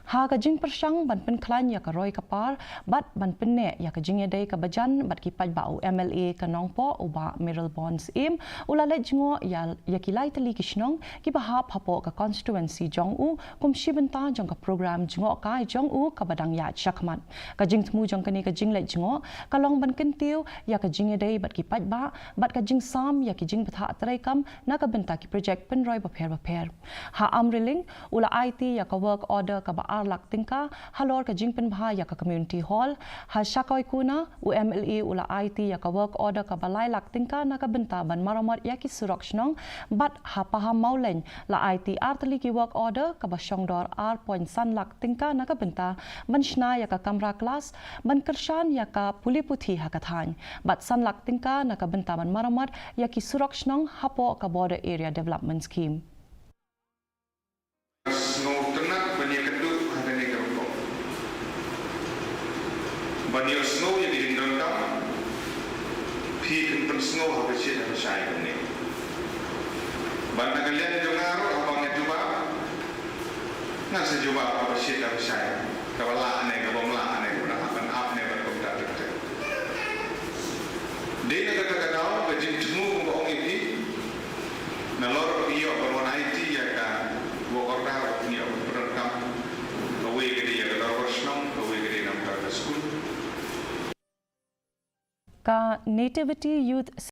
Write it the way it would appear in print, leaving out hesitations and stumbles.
Ha ka jing persang ban pen klan ya ka roi kapar bat ban pen ne ya ka jing edai ka bajan bat ki paj ba MLA ka nongpo uba Mayralborn Syiem ulale Jngoh ya kilai Tylli ki Shnong ki bahap hapo ka constituency Jngoh kum shibenta jong ka program Jngoh kai Jngoh ka badang ya chakmat ka jing tmu jong kani ka Jingleit Jngoh ka long ban kentiu ya ka jing edai bat ki paj ba bat ka jing sam ya ki jing batha atrai kam na ka benta ki project Pynroi baper ha amriling ula Aiti ya ka work order ka ba lak tingka halor ka jingpen bha ya ka community hall ha shakoi kuna MLA ula Aiti ya ka work order ka balai lak tingka na ka benta ban maramat ya ki surok Shnong bat ha paham maulen la Aiti Tylli ki work order ka ba shongdor point san lak tingka na ka benta ban shna ya ka kamra class ban kershan ya ka puli puthi ha ka than bat san lak tingka na ka benta ban maramat ya ki surok Shnong hapo ka border area development scheme Banyak snow yang dihindangkan, pihak pen snow habis itu habis saya ini. Banyak kalian dengar abang itu bah, nak sejuba habis itu habis saya. Kalau lah ane, kalau lah ane, kalau akan apa ane berkomentar itu. Dia kata-kata bejim semua orang ini, nalor dia berwarna Aiti ya kan, dua orang dia berkam, awal ke dia ke Shnong, awal ke dia nak ke school. Ka Nativity Youth